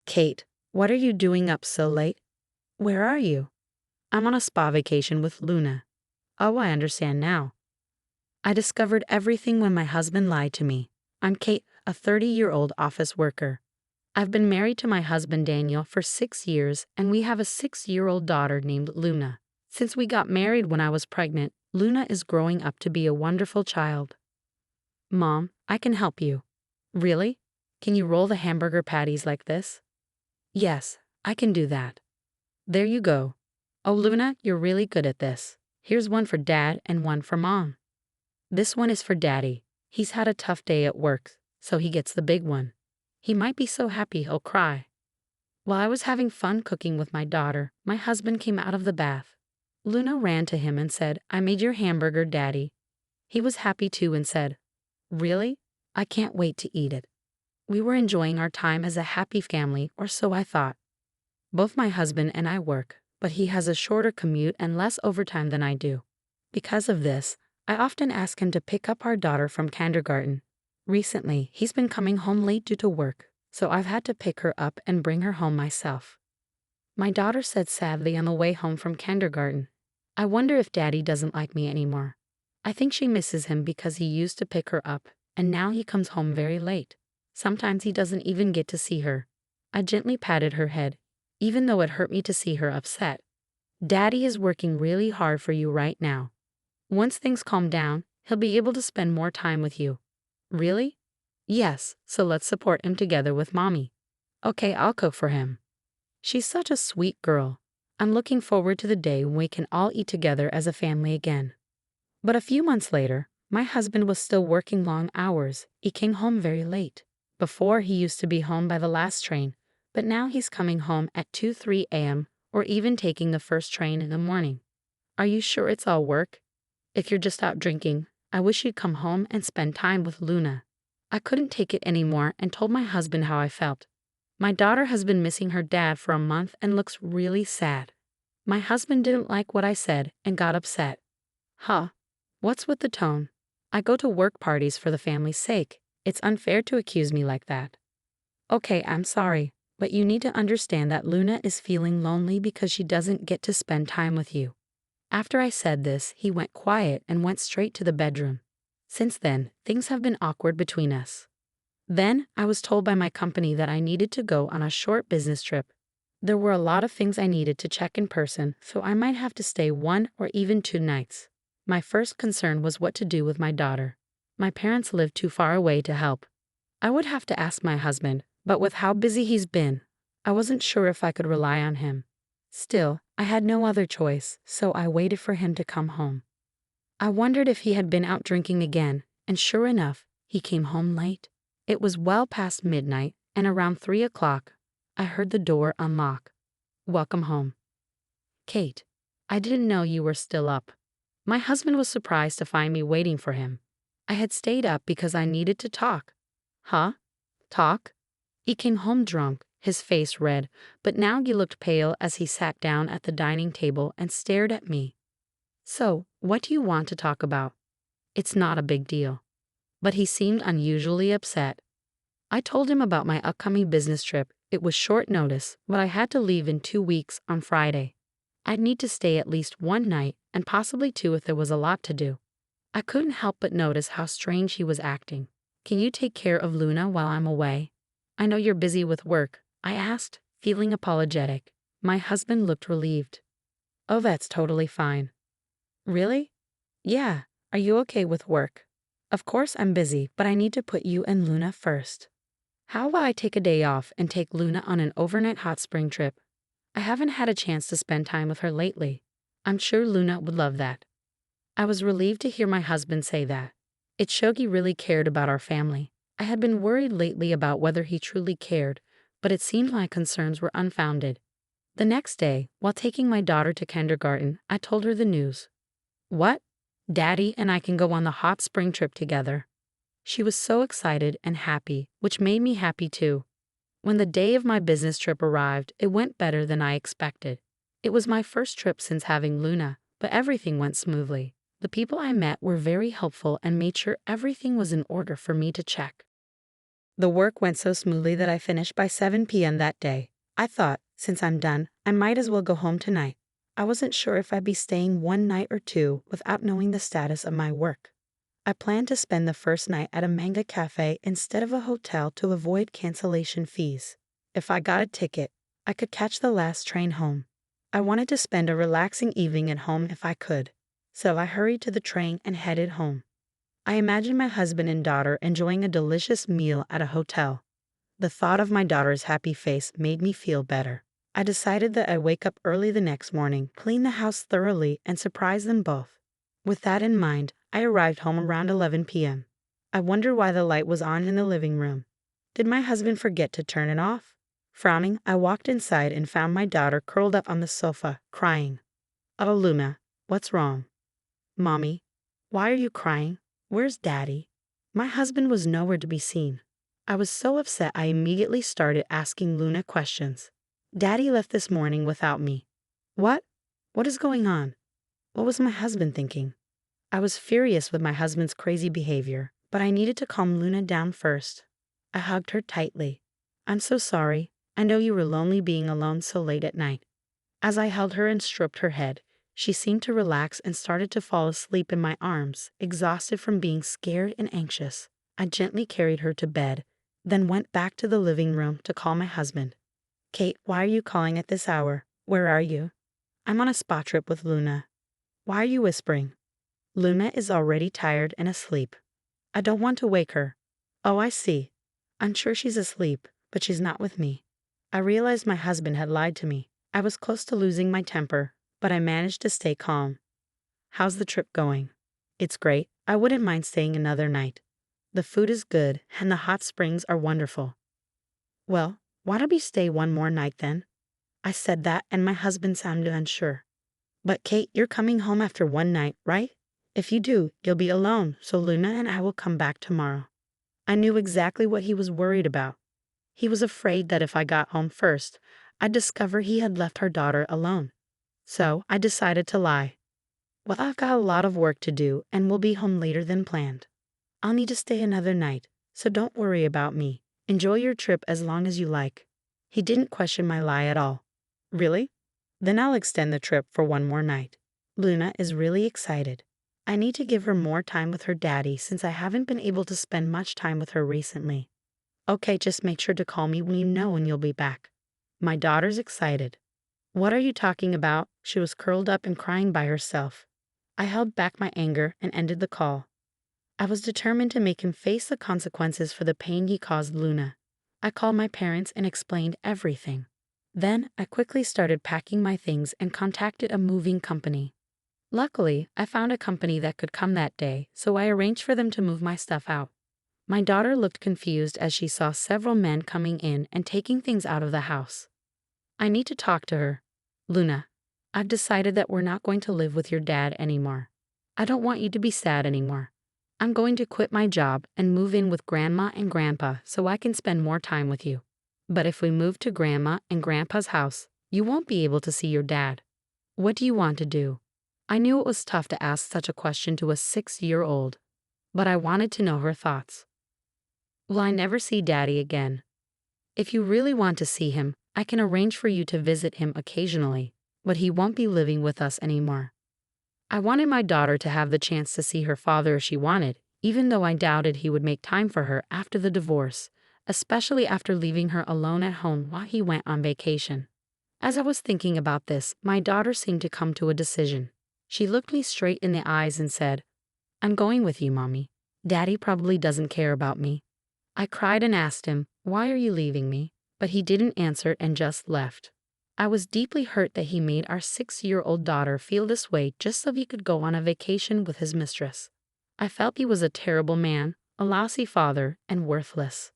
Kate, what are you doing up so late? Where are you? I'm on a spa vacation with Luna. Oh, I understand now. I discovered everything when my husband lied to me. I'm Kate, a 30-year-old office worker. I've been married to my husband Daniel for 6 years, and we have a 6-year-old daughter named Luna. Since we got married when I was pregnant, Luna is growing up to be a wonderful child. Mom, I can help you. Really? Can you roll the hamburger patties like this? Yes, I can do that. There you go. Oh, Luna, you're really good at this. Here's one for Dad and one for Mom. This one is for Daddy. He's had a tough day at work, so he gets the big one. He might be so happy he'll cry. While I was having fun cooking with my daughter, my husband came out of the bath. Luna ran to him and said, "I made your hamburger, Daddy." He was happy too and said, "Really? I can't wait to eat it." We were enjoying our time as a happy family, or so I thought. Both my husband and I work, but he has a shorter commute and less overtime than I do. Because of this, I often ask him to pick up our daughter from kindergarten. Recently, he's been coming home late due to work, so I've had to pick her up and bring her home myself. My daughter said sadly on the way home from kindergarten, "I wonder if Daddy doesn't like me anymore." I think she misses him because he used to pick her up, and now he comes home very late. Sometimes he doesn't even get to see her. I gently patted her head, even though it hurt me to see her upset. Daddy is working really hard for you right now. Once things calm down, he'll be able to spend more time with you. Really? Yes, so let's support him together with Mommy. Okay, I'll cook for him. She's such a sweet girl. I'm looking forward to the day when we can all eat together as a family again. But a few months later, my husband was still working long hours. He came home very late. Before, he used to be home by the last train, but now he's coming home at 2-3 a.m. or even taking the first train in the morning. Are you sure it's all work? If you're just out drinking, I wish you'd come home and spend time with Luna. I couldn't take it anymore and told my husband how I felt. My daughter has been missing her dad for a month and looks really sad. My husband didn't like what I said and got upset. Huh? What's with the tone? I go to work parties for the family's sake. It's unfair to accuse me like that. Okay, I'm sorry, but you need to understand that Luna is feeling lonely because she doesn't get to spend time with you. After I said this, he went quiet and went straight to the bedroom. Since then, things have been awkward between us. Then, I was told by my company that I needed to go on a short business trip. There were a lot of things I needed to check in person, so I might have to stay 1 or even 2 nights. My first concern was what to do with my daughter. My parents lived too far away to help. I would have to ask my husband, but with how busy he's been, I wasn't sure if I could rely on him. Still, I had no other choice, so I waited for him to come home. I wondered if he had been out drinking again, and sure enough, he came home late. It was well past midnight, and around 3 o'clock, I heard the door unlock. Welcome home. Kate, I didn't know you were still up. My husband was surprised to find me waiting for him. I had stayed up because I needed to talk. Huh? Talk? He came home drunk, his face red, but now he looked pale as he sat down at the dining table and stared at me. So, what do you want to talk about? It's not a big deal. But he seemed unusually upset. I told him about my upcoming business trip. It was short notice, but I had to leave in 2 weeks on Friday. I'd need to stay at least 1 night, and possibly 2 if there was a lot to do. I couldn't help but notice how strange he was acting. Can you take care of Luna while I'm away? I know you're busy with work, I asked, feeling apologetic. My husband looked relieved. Oh, that's totally fine. Really? Yeah. Are you okay with work? Of course I'm busy, but I need to put you and Luna first. How about I take a day off and take Luna on an overnight hot spring trip? I haven't had a chance to spend time with her lately. I'm sure Luna would love that. I was relieved to hear my husband say that. It showed he really cared about our family. I had been worried lately about whether he truly cared, but it seemed my concerns were unfounded. The next day, while taking my daughter to kindergarten, I told her the news. What? Daddy and I can go on the hot spring trip together. She was so excited and happy, which made me happy too. When the day of my business trip arrived, it went better than I expected. It was my first trip since having Luna, but everything went smoothly. The people I met were very helpful and made sure everything was in order for me to check. The work went so smoothly that I finished by 7 p.m. that day. I thought, since I'm done, I might as well go home tonight. I wasn't sure if I'd be staying one night or two without knowing the status of my work. I planned to spend the first night at a manga cafe instead of a hotel to avoid cancellation fees. If I got a ticket, I could catch the last train home. I wanted to spend a relaxing evening at home if I could, so I hurried to the train and headed home. I imagined my husband and daughter enjoying a delicious meal at a hotel. The thought of my daughter's happy face made me feel better. I decided that I'd wake up early the next morning, clean the house thoroughly, and surprise them both. With that in mind, I arrived home around 11 p.m. I wondered why the light was on in the living room. Did my husband forget to turn it off? Frowning, I walked inside and found my daughter curled up on the sofa, crying. "Oh, Luna, what's wrong?" "Mommy, why are you crying? Where's Daddy?" My husband was nowhere to be seen. I was so upset I immediately started asking Luna questions. "Daddy left this morning without me." "What? What is going on? What was my husband thinking?" I was furious with my husband's crazy behavior, but I needed to calm Luna down first. I hugged her tightly. "I'm so sorry. I know you were lonely being alone so late at night." As I held her and stroked her head, she seemed to relax and started to fall asleep in my arms, exhausted from being scared and anxious. I gently carried her to bed, then went back to the living room to call my husband. "Kate, why are you calling at this hour? Where are you?" "I'm on a spa trip with Luna." "Why are you whispering?" "Luna is already tired and asleep. I don't want to wake her." "Oh, I see. I'm sure she's asleep, but she's not with me." I realized my husband had lied to me. I was close to losing my temper, but I managed to stay calm. "How's the trip going?" "It's great. I wouldn't mind staying another night. The food is good, and the hot springs are wonderful." "Well, why don't we stay one more night then?" I said that, and my husband sounded unsure. "But Kate, you're coming home after one night, right? If you do, you'll be alone, so Luna and I will come back tomorrow." I knew exactly what he was worried about. He was afraid that if I got home first, I'd discover he had left our daughter alone. So I decided to lie. "Well, I've got a lot of work to do and will be home later than planned. I'll need to stay another night, so don't worry about me. Enjoy your trip as long as you like." He didn't question my lie at all. "Really? Then I'll extend the trip for one more night." Luna is really excited. I need to give her more time with her daddy since I haven't been able to spend much time with her recently. "Okay, just make sure to call me when you know when you'll be back." My daughter's excited. "What are you talking about?" She was curled up and crying by herself. I held back my anger and ended the call. I was determined to make him face the consequences for the pain he caused Luna. I called my parents and explained everything. Then I quickly started packing my things and contacted a moving company. Luckily, I found a company that could come that day, so I arranged for them to move my stuff out. My daughter looked confused as she saw several men coming in and taking things out of the house. "I need to talk to her." "Luna, I've decided that we're not going to live with your dad anymore. I don't want you to be sad anymore. I'm going to quit my job and move in with Grandma and Grandpa so I can spend more time with you. But if we move to Grandma and Grandpa's house, you won't be able to see your dad. What do you want to do?" I knew it was tough to ask such a question to a 6-year-old, but I wanted to know her thoughts. "Will I never see Daddy again?" "If you really want to see him, I can arrange for you to visit him occasionally, but he won't be living with us anymore." I wanted my daughter to have the chance to see her father if she wanted, even though I doubted he would make time for her after the divorce, especially after leaving her alone at home while he went on vacation. As I was thinking about this, my daughter seemed to come to a decision. She looked me straight in the eyes and said, "I'm going with you, Mommy. Daddy probably doesn't care about me." I cried and asked him, "Why are you leaving me?" But he didn't answer and just left. I was deeply hurt that he made our 6-year-old daughter feel this way just so he could go on a vacation with his mistress. I felt he was a terrible man, a lousy father, and worthless.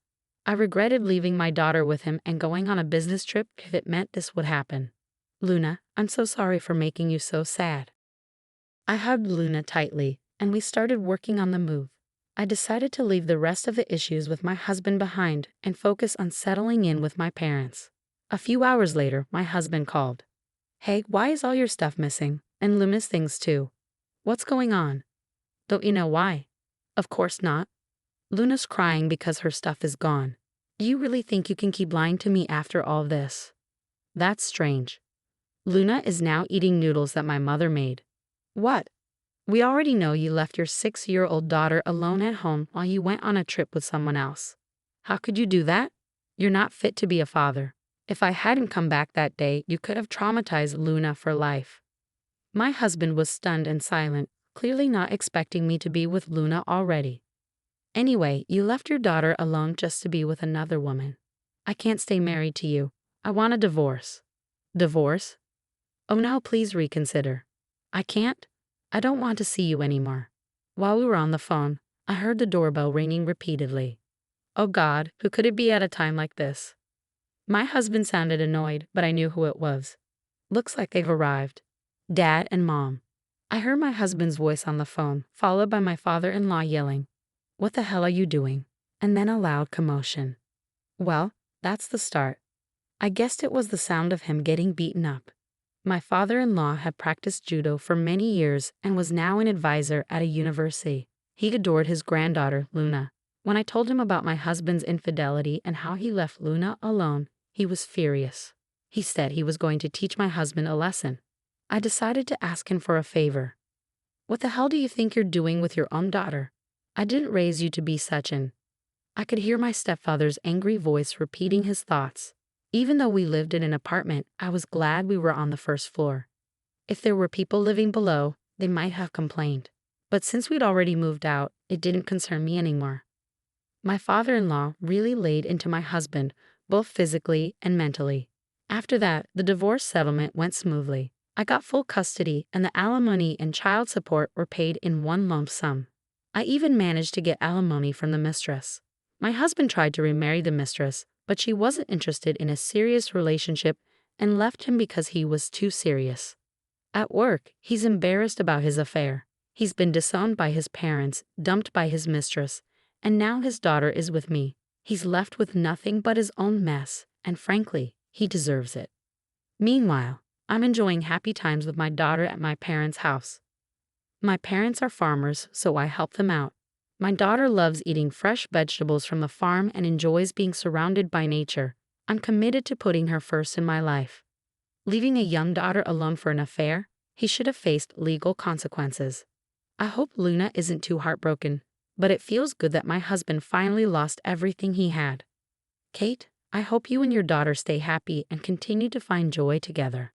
I regretted leaving my daughter with him and going on a business trip if it meant this would happen. "Luna, I'm so sorry for making you so sad." I hugged Luna tightly, and we started working on the move. I decided to leave the rest of the issues with my husband behind and focus on settling in with my parents. A few hours later, my husband called. "Hey, why is all your stuff missing? And Luna's things too. What's going on?" "Don't you know why?" "Of course not." Luna's crying because her stuff is gone. Do you really think you can keep lying to me after all this? That's strange. Luna is now eating noodles that my mother made. What? We already know you left your 6-year-old daughter alone at home while you went on a trip with someone else. How could you do that? You're not fit to be a father. If I hadn't come back that day, you could have traumatized Luna for life. My husband was stunned and silent, clearly not expecting me to be with Luna already. Anyway, you left your daughter alone just to be with another woman. I can't stay married to you. I want a divorce. Divorce? Oh no, please reconsider. I can't. I don't want to see you anymore. While we were on the phone, I heard the doorbell ringing repeatedly. Oh God, who could it be at a time like this? My husband sounded annoyed, but I knew who it was. Looks like they've arrived. Dad and Mom. I heard my husband's voice on the phone, followed by my father-in-law yelling, "What the hell are you doing?" And then a loud commotion. Well, that's the start. I guessed it was the sound of him getting beaten up. My father-in-law had practiced judo for many years and was now an advisor at a university. He adored his granddaughter, Luna. When I told him about my husband's infidelity and how he left Luna alone, he was furious. He said he was going to teach my husband a lesson. I decided to ask him for a favor. What the hell do you think you're doing with your own daughter? I didn't raise you to be such an... I could hear my stepfather's angry voice repeating his thoughts. Even though we lived in an apartment, I was glad we were on the first floor. If there were people living below, they might have complained. But since we'd already moved out, it didn't concern me anymore. My father-in-law really laid into my husband, both physically and mentally. After that, the divorce settlement went smoothly. I got full custody, and the alimony and child support were paid in one lump sum. I even managed to get alimony from the mistress. My husband tried to remarry the mistress, but she wasn't interested in a serious relationship and left him because he was too serious. At work, he's embarrassed about his affair. He's been disowned by his parents, dumped by his mistress, and now his daughter is with me. He's left with nothing but his own mess, and frankly, he deserves it. Meanwhile, I'm enjoying happy times with my daughter at my parents' house. My parents are farmers, so I help them out. My daughter loves eating fresh vegetables from the farm and enjoys being surrounded by nature. I'm committed to putting her first in my life. Leaving a young daughter alone for an affair? He should have faced legal consequences. I hope Luna isn't too heartbroken, but it feels good that my husband finally lost everything he had. Kate, I hope you and your daughter stay happy and continue to find joy together.